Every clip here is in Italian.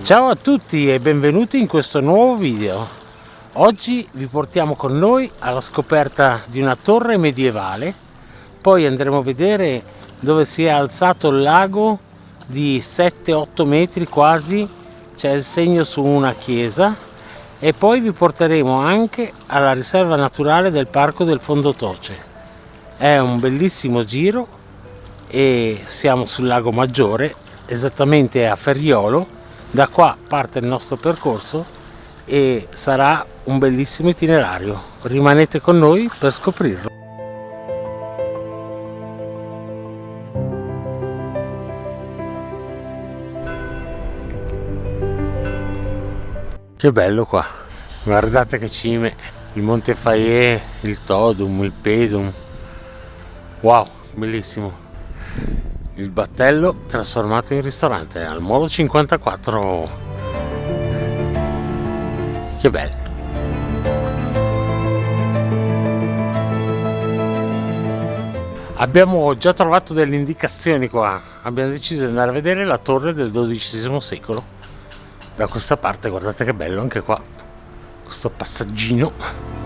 Ciao a tutti e benvenuti in questo nuovo video. Oggi vi portiamo con noi alla scoperta di una torre medievale, poi andremo a vedere dove si è alzato il lago di 7-8 metri quasi, c'è il segno su una chiesa, e poi vi porteremo anche alla riserva naturale del Parco del Fondotoce. È un bellissimo giro e siamo sul lago Maggiore, esattamente a Ferriolo. Da qua parte il nostro percorso e sarà un bellissimo itinerario. Rimanete con noi per scoprirlo. Che bello qua, guardate che cime, il Monte Faye, il Todum, il Pedum, wow, bellissimo. Il battello trasformato in ristorante al Molo 54. Che bello. Abbiamo già trovato delle indicazioni qua. Abbiamo deciso di andare a vedere la torre del XII secolo. Da questa parte, guardate che bello anche qua. Questo passaggino.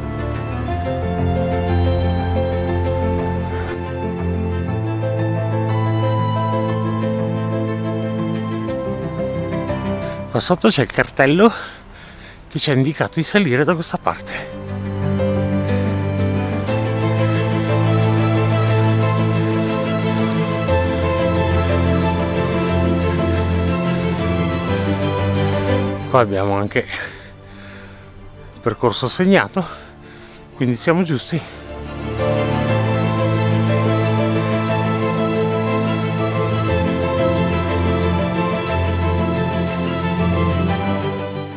Qua sotto c'è il cartello che ci ha indicato di salire da questa parte. Qua abbiamo anche il percorso segnato, quindi siamo giusti.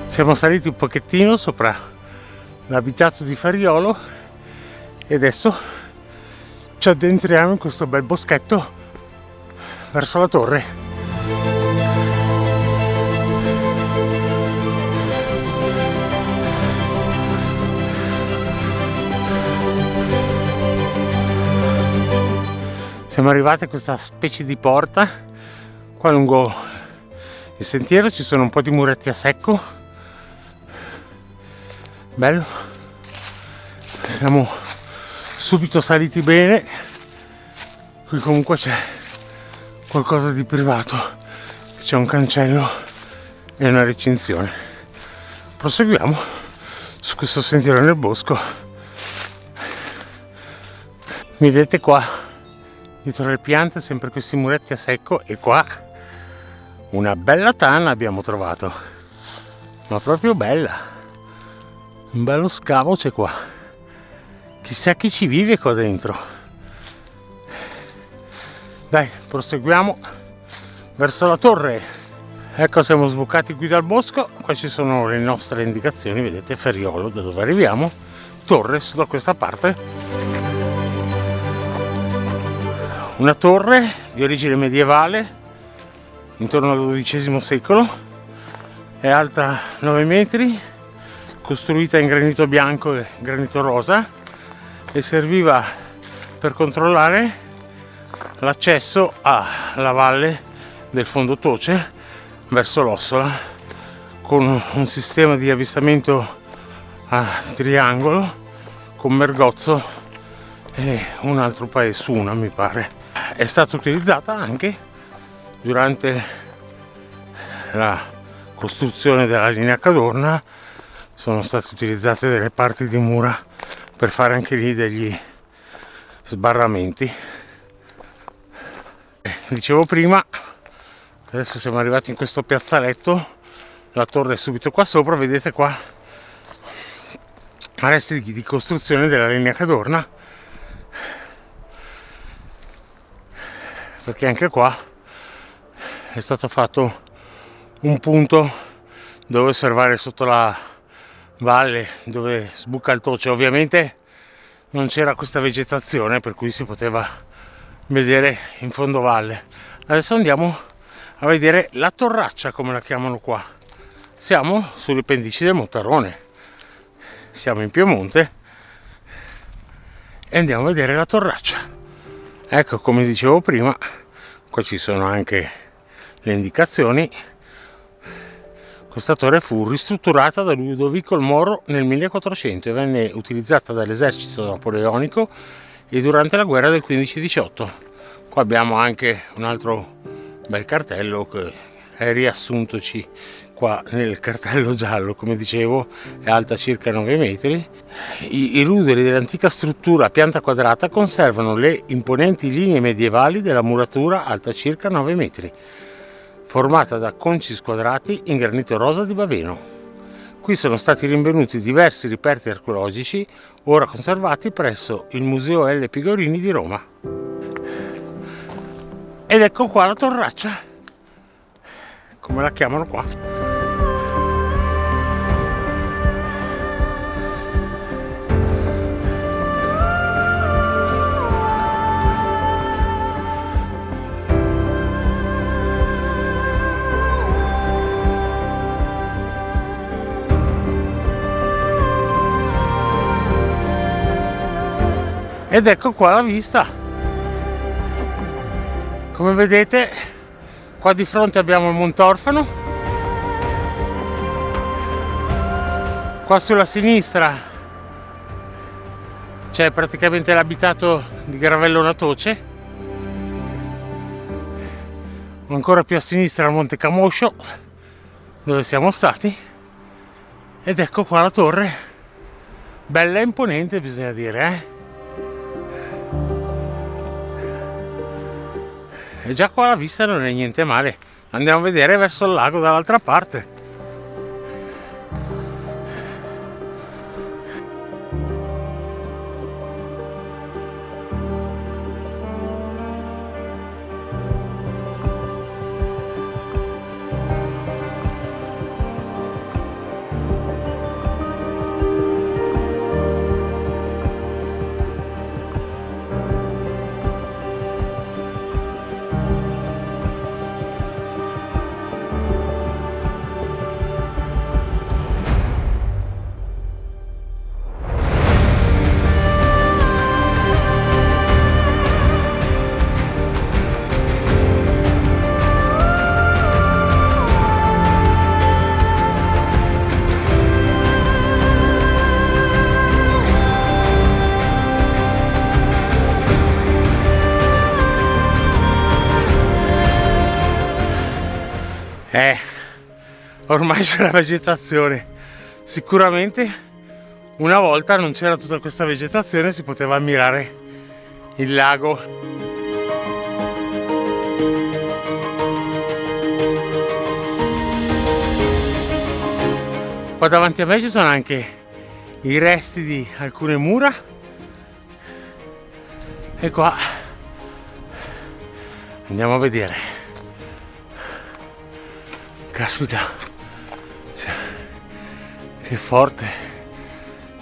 Siamo saliti un pochettino sopra l'abitato di Ferriolo e adesso ci addentriamo in questo bel boschetto verso la torre. Siamo arrivati a questa specie di porta. Qua lungo il sentiero ci sono un po' di muretti a secco. Bello, siamo subito saliti bene. Qui comunque c'è qualcosa di privato, c'è un cancello e una recinzione. Proseguiamo su questo sentiero nel bosco. Vedete qua dietro le piante sempre questi muretti a secco, e qua una bella tana abbiamo trovato, ma proprio bella. Un bello scavo c'è qua, chissà chi ci vive qua dentro. Dai, proseguiamo verso la torre. Ecco, siamo sbucati qui dal bosco. Qua ci sono le nostre indicazioni, vedete Ferriolo da dove arriviamo, torre su da questa parte. Una torre di origine medievale, intorno al XII secolo, è alta 9 metri, costruita in granito bianco e granito rosa, e serviva per controllare l'accesso alla valle del Fondotoce verso l'Ossola, con un sistema di avvistamento a triangolo con Mergozzo e un altro paese, Suna mi pare. È stata utilizzata anche durante la costruzione della linea Cadorna. Sono state utilizzate delle parti di mura per fare anche lì degli sbarramenti. Dicevo prima, adesso siamo arrivati in questo piazzaletto, la torre è subito qua sopra, vedete qua resti di costruzione della linea Cadorna, perché anche qua è stato fatto un punto dove osservare sotto la valle dove sbuca il Toce. Ovviamente non c'era questa vegetazione per cui si poteva vedere in fondo valle. Adesso andiamo a vedere la torraccia, come la chiamano qua. Siamo sulle pendici del Mottarone, siamo in Piemonte e andiamo a vedere la torraccia. Ecco, come dicevo prima, qua ci sono anche le indicazioni. Questa torre fu ristrutturata da Ludovico il Moro nel 1400 e venne utilizzata dall'esercito napoleonico e durante la guerra del 15-18. Qua abbiamo anche un altro bel cartello che è riassuntoci qua nel cartello giallo. Come dicevo, è alta circa 9 metri. I ruderi dell'antica struttura a pianta quadrata conservano le imponenti linee medievali della muratura alta circa 9 metri, formata da conci squadrati in granito rosa di Baveno. Qui sono stati rinvenuti diversi reperti archeologici, ora conservati presso il Museo L. Pigorini di Roma. Ed ecco qua la torraccia, come la chiamano qua. Ed ecco qua la vista. Come vedete, qua di fronte abbiamo il Montorfano. Qua sulla sinistra c'è praticamente l'abitato di Gravellona Toce. Ancora più a sinistra il Monte Camoscio, dove siamo stati. Ed ecco qua la torre. Bella e imponente, bisogna dire, E già qua la vista non è niente male. Andiamo a vedere verso il lago dall'altra parte. Ormai c'è la vegetazione. Sicuramente una volta non c'era tutta questa vegetazione, si poteva ammirare il lago. Qua davanti a me ci sono anche i resti di alcune mura e qua andiamo a vedere. Caspita, che forte.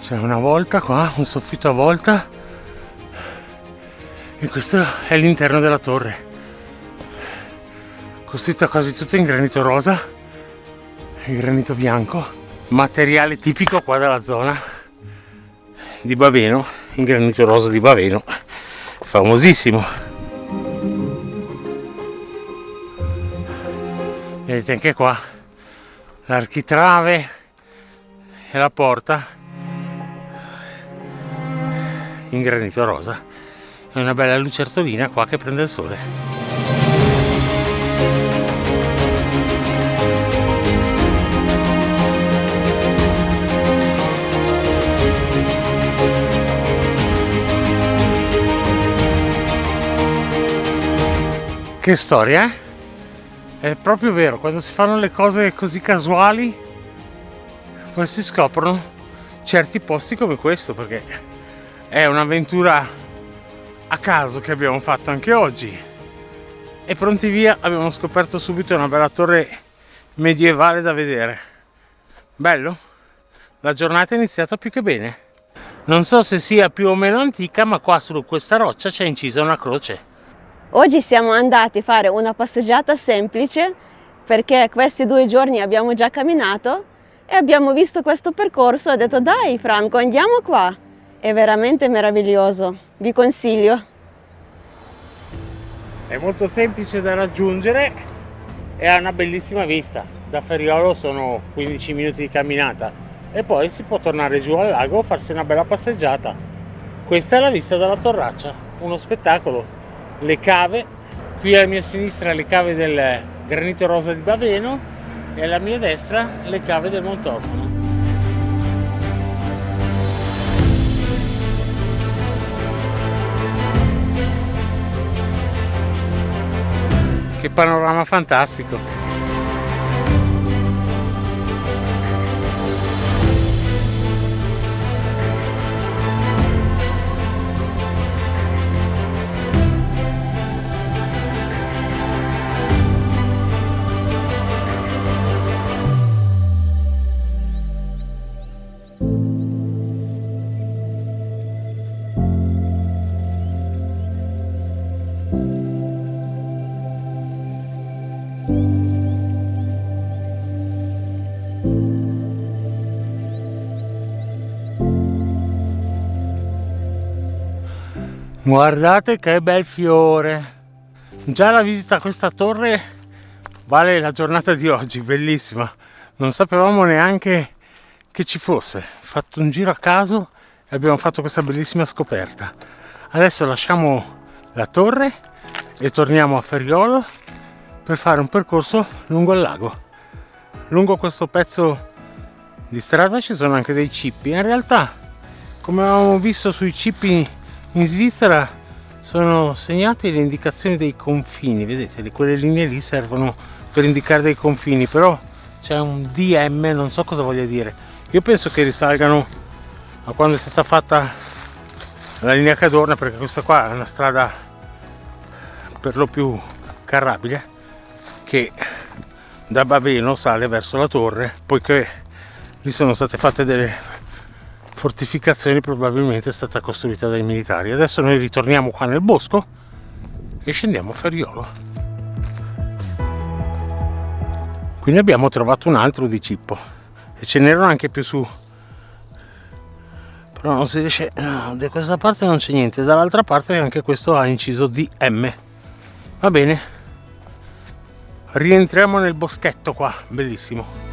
C'è una volta qua, un soffitto a volta, e questo è l'interno della torre, costruita quasi tutto in granito rosa e granito bianco, materiale tipico qua della zona di Baveno, in granito rosa di Baveno, famosissimo. Vedete anche qua l'architrave e la porta in granito rosa e una bella lucertolina qua che prende il sole. Che storia, eh? È proprio vero, quando si fanno le cose così casuali poi si scoprono certi posti come questo, perché è un'avventura a caso che abbiamo fatto anche oggi e pronti via abbiamo scoperto subito una bella torre medievale da vedere. Bello? La giornata è iniziata più che bene. Non so se sia più o meno antica, ma qua su questa roccia c'è incisa una croce. Oggi siamo andati a fare una passeggiata semplice perché questi 2 giorni abbiamo già camminato e abbiamo visto questo percorso e ho detto dai Franco, andiamo qua, è veramente meraviglioso, vi consiglio. È molto semplice da raggiungere e ha una bellissima vista da Feriolo sono 15 minuti di camminata e poi si può tornare giù al lago, farsi una bella passeggiata. Questa è la vista dalla Torraccia, uno spettacolo. Le cave, qui alla mia sinistra le cave del Granito Rosa di Baveno e alla mia destra le cave del Montorfano. Che panorama fantastico! Guardate che bel fiore! Già la visita a questa torre vale la giornata di oggi, bellissima. Non sapevamo neanche che ci fosse. Ho fatto un giro a caso e abbiamo fatto questa bellissima scoperta. Adesso lasciamo la torre e torniamo a Feriolo per fare un percorso lungo il lago. Lungo questo pezzo di strada ci sono anche dei cippi. In realtà, come avevamo visto sui cippi in Svizzera, sono segnate le indicazioni dei confini, vedete, quelle linee lì servono per indicare dei confini, però c'è un DM, non so cosa voglia dire. Io penso che risalgano a quando è stata fatta la linea Cadorna, perché questa qua è una strada per lo più carrabile che da Baveno sale verso la torre, poiché lì sono state fatte delle fortificazioni, probabilmente è stata costruita dai militari. Adesso noi ritorniamo qua nel bosco e scendiamo a Feriolo. Quindi abbiamo trovato un altro di cippo e ce n'erano anche più su, però non si riesce, no, da questa parte non c'è niente, dall'altra parte anche questo ha inciso DM. Va bene, rientriamo nel boschetto qua, bellissimo.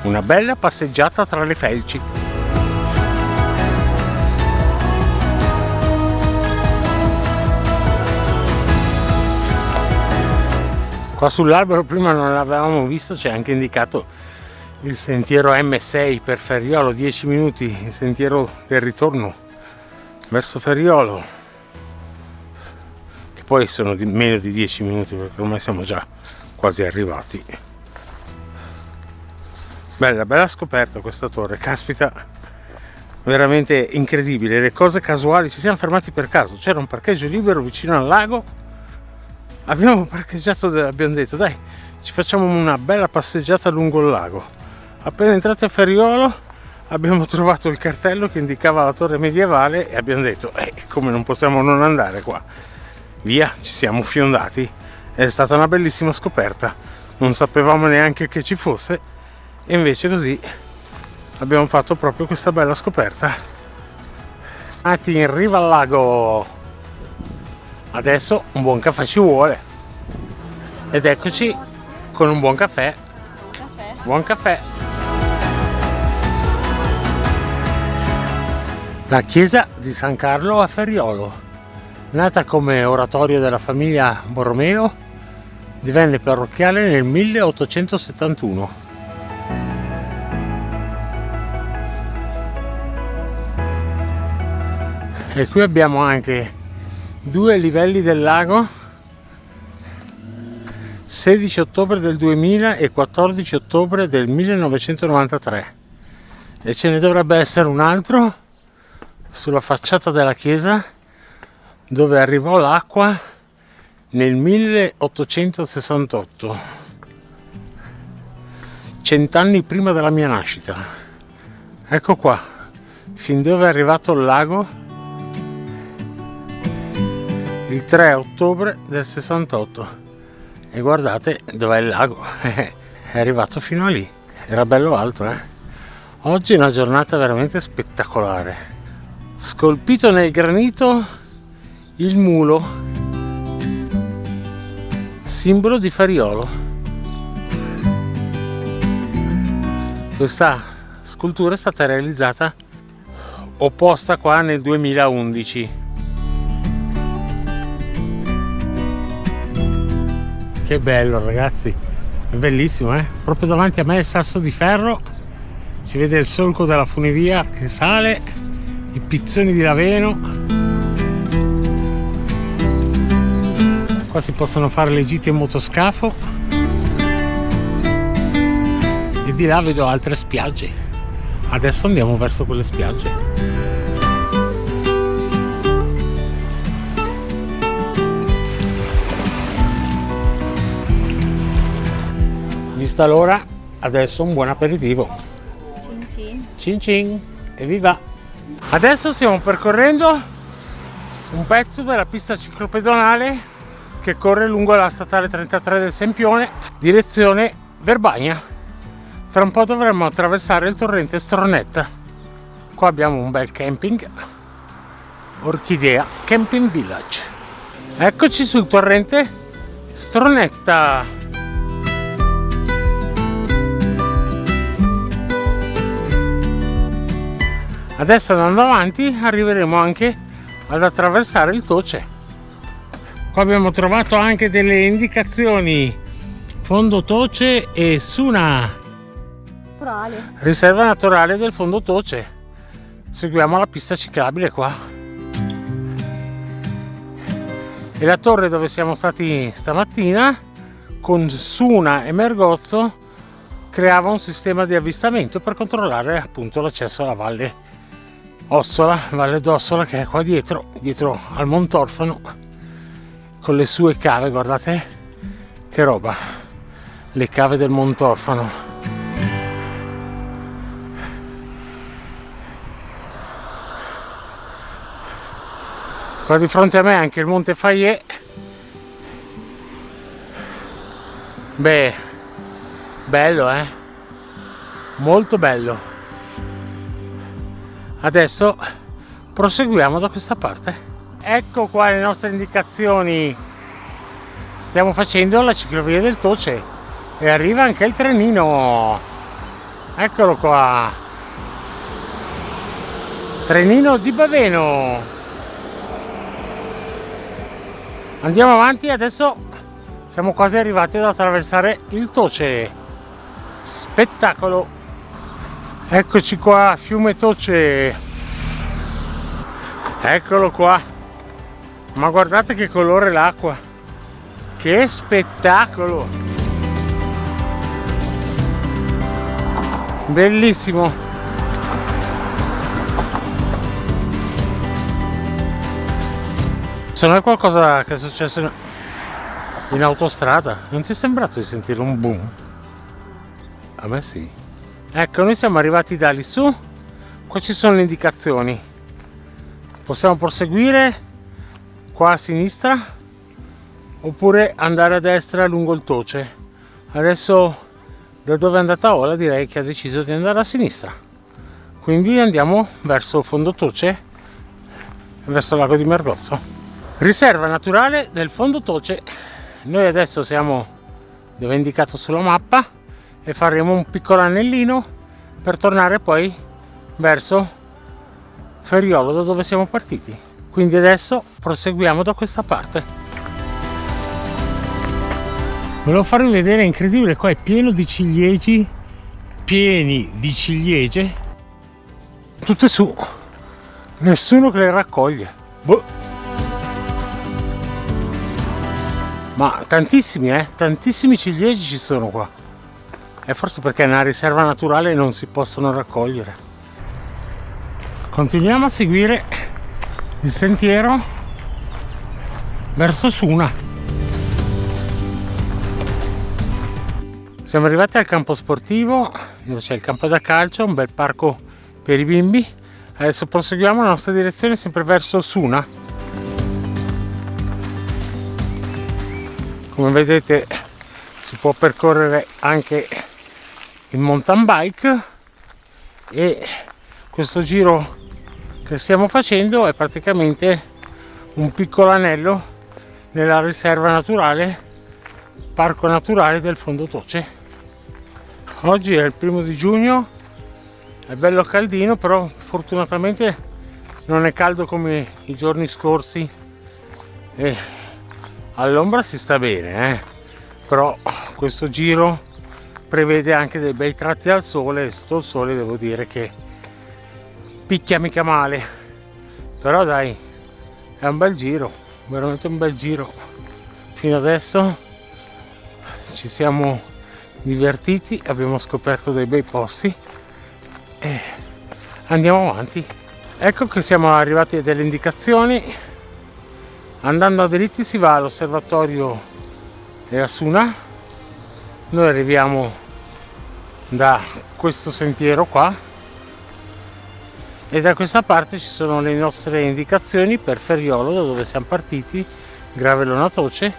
Una bella passeggiata tra le felci. Qua sull'albero prima non l'avevamo visto, c'è anche indicato il sentiero M6 per Feriolo, 10 minuti, il sentiero del ritorno verso Feriolo, che poi sono meno di 10 minuti perché ormai siamo già quasi arrivati. Bella scoperta questa torre, caspita, veramente incredibile, le cose casuali. Ci siamo fermati per caso, c'era un parcheggio libero vicino al lago, abbiamo parcheggiato, abbiamo detto dai, ci facciamo una bella passeggiata lungo il lago. Appena entrati a Feriolo abbiamo trovato il cartello che indicava la torre medievale e abbiamo detto come non possiamo non andare qua. Via, ci siamo fiondati, è stata una bellissima scoperta, non sapevamo neanche che ci fosse. E invece così abbiamo fatto proprio questa bella scoperta. Andati in riva al lago. Adesso un buon caffè ci vuole. Ed eccoci con un buon caffè. Buon caffè. La chiesa di San Carlo a Feriolo, nata come oratorio della famiglia Borromeo, divenne parrocchiale nel 1871. E qui abbiamo anche due livelli del lago, 16 ottobre del 2000 e 14 ottobre del 1993, e ce ne dovrebbe essere un altro sulla facciata della chiesa dove arrivò l'acqua nel 1868, 100 anni prima della mia nascita. Ecco qua, fin dove è arrivato il lago il 3 ottobre del 68, e guardate dov'è il lago, è arrivato fino a lì, era bello alto. Oggi è una giornata veramente spettacolare. Scolpito nel granito il mulo, simbolo di Fariolo. Questa scultura è stata realizzata o posta qua nel 2011. Che bello, ragazzi, è bellissimo, proprio davanti a me il sasso di ferro, si vede il solco della funivia che sale, i pizzoni di Laveno. Qua si possono fare le gite in motoscafo e di là vedo altre spiagge. Adesso andiamo verso quelle spiagge. Vista l'ora, adesso un buon aperitivo. Cin cin. Cin cin, evviva! Adesso stiamo percorrendo un pezzo della pista ciclopedonale che corre lungo la statale 33 del Sempione, direzione Verbania. Tra un po' dovremmo attraversare il torrente Stronetta. Qua abbiamo un bel camping, Orchidea Camping Village. Eccoci sul torrente Stronetta. Adesso andando avanti arriveremo anche ad attraversare il Toce. Qua abbiamo trovato anche delle indicazioni: fondo Toce e Suna, riserva naturale del fondo Toce. Seguiamo la pista ciclabile qua. E la torre dove siamo stati stamattina con Suna e Mergozzo creava un sistema di avvistamento per controllare appunto l'accesso alla Valle Ossola, Valle d'Ossola, che è qua dietro al Montorfano, con le sue cave. Guardate che roba, le cave del Montorfano. Qua di fronte a me anche il Monte Fayet. Beh, bello, molto bello. Adesso proseguiamo da questa parte. Ecco qua le nostre indicazioni. Stiamo facendo la ciclovia del Toce e arriva anche il trenino. Eccolo qua, trenino di Baveno. Andiamo avanti, adesso siamo quasi arrivati ad attraversare il Toce. Spettacolo. Eccoci qua, fiume Toce. Eccolo qua. Ma guardate che colore l'acqua, che spettacolo, bellissimo. Se non è qualcosa che è successo in autostrada, non ti è sembrato di sentire un boom? A me sì. Ecco, noi siamo arrivati da lì su, qua ci sono le indicazioni, possiamo proseguire qua a sinistra oppure andare a destra lungo il Toce. Adesso da dove è andata Ola direi che ha deciso di andare a sinistra, quindi andiamo verso il fondo Toce, verso il lago di Mergozzo, riserva naturale del fondo Toce. Noi adesso siamo dove è indicato sulla mappa e faremo un piccolo anellino per tornare poi verso Feriolo, da dove siamo partiti. Quindi adesso proseguiamo da questa parte. Volevo farvi vedere, è incredibile, qua è pieno di ciliegi, pieni di ciliegie, tutte su, nessuno che le raccoglie. Boh. Ma tantissimi, tantissimi ciliegi ci sono qua. E forse perché è una riserva naturale non si possono raccogliere. Continuiamo a seguire il sentiero verso Suna. Siamo arrivati al campo sportivo dove c'è il campo da calcio, un bel parco per i bimbi. Adesso proseguiamo la nostra direzione sempre verso Suna. Come vedete si può percorrere anche in mountain bike e questo giro che stiamo facendo è praticamente un piccolo anello nella riserva naturale, parco naturale del Fondo Toce. Oggi è il 1° di giugno, è bello caldino, però fortunatamente non è caldo come i giorni scorsi e all'ombra si sta bene, però questo giro prevede anche dei bei tratti al sole, e sotto il sole devo dire che picchia mica male, però dai, è un bel giro, veramente un bel giro. Fino adesso ci siamo divertiti, abbiamo scoperto dei bei posti e andiamo avanti. Ecco che siamo arrivati a delle indicazioni. Andando a diritti si va all'osservatorio Easuna. Noi arriviamo da questo sentiero qua e da questa parte ci sono le nostre indicazioni per Ferriolo, da dove siamo partiti, Gravellona Toce,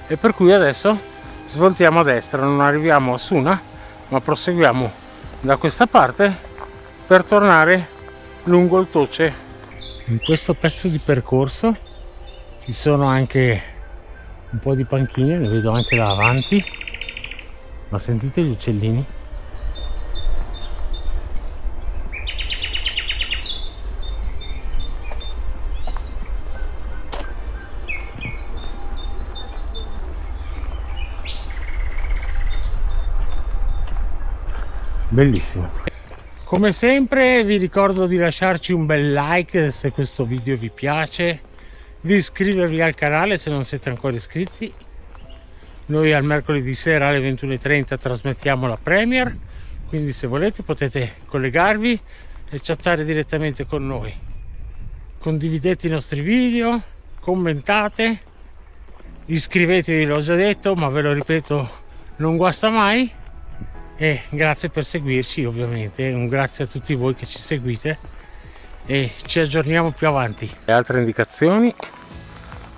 e per cui adesso svoltiamo a destra, non arriviamo a Suna ma proseguiamo da questa parte per tornare lungo il Toce. In questo pezzo di percorso ci sono anche un po' di panchine, ne vedo anche là avanti, ma sentite gli uccellini? Bellissimo. Come sempre vi ricordo di lasciarci un bel like se questo video vi piace, di iscrivervi al canale se non siete ancora iscritti. Noi al mercoledì sera alle 21:30 trasmettiamo la Premier, quindi se volete potete collegarvi e chattare direttamente con noi. Condividete i nostri video, commentate, iscrivetevi, l'ho già detto ma ve lo ripeto, non guasta mai. E grazie per seguirci, ovviamente, un grazie a tutti voi che ci seguite e ci aggiorniamo più avanti. Le altre indicazioni,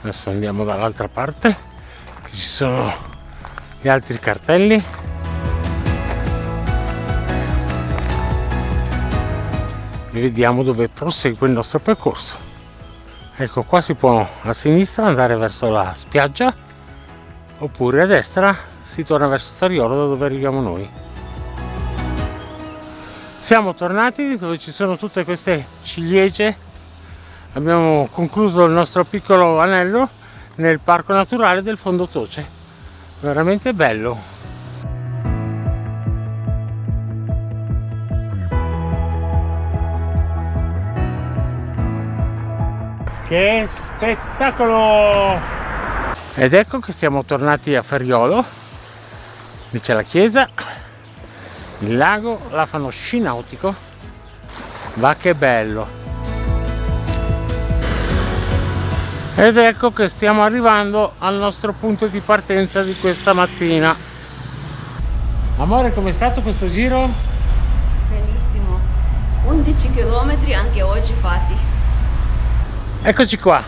adesso andiamo dall'altra parte, ci sono gli altri cartelli. E vediamo dove prosegue il nostro percorso. Ecco, qua si può a sinistra andare verso la spiaggia, oppure a destra si torna verso Ferriolo, da dove arriviamo noi. Siamo tornati dove ci sono tutte queste ciliegie. Abbiamo concluso il nostro piccolo anello nel parco naturale del Fondo Toce. Veramente bello. Che spettacolo! Ed ecco che siamo tornati a Ferriolo. Lì c'è la chiesa, il lago, là fanno sci nautico, va che bello. Ed ecco che stiamo arrivando al nostro punto di partenza di questa mattina. Amore, com'è stato questo giro? Bellissimo, 11 km anche oggi fatti. Eccoci qua,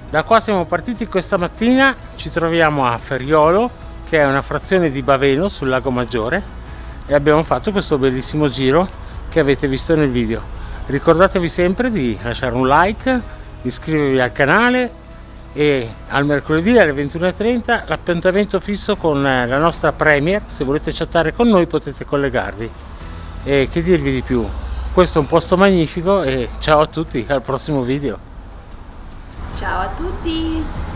da qua siamo partiti questa mattina, ci troviamo a Ferriolo, che è una frazione di Baveno sul Lago Maggiore, e abbiamo fatto questo bellissimo giro che avete visto nel video. Ricordatevi sempre di lasciare un like, iscrivervi al canale e al mercoledì alle 21:30 l'appuntamento fisso con la nostra Premier. Se volete chattare con noi potete collegarvi. E che dirvi di più, questo è un posto magnifico e ciao a tutti, al prossimo video. Ciao a tutti!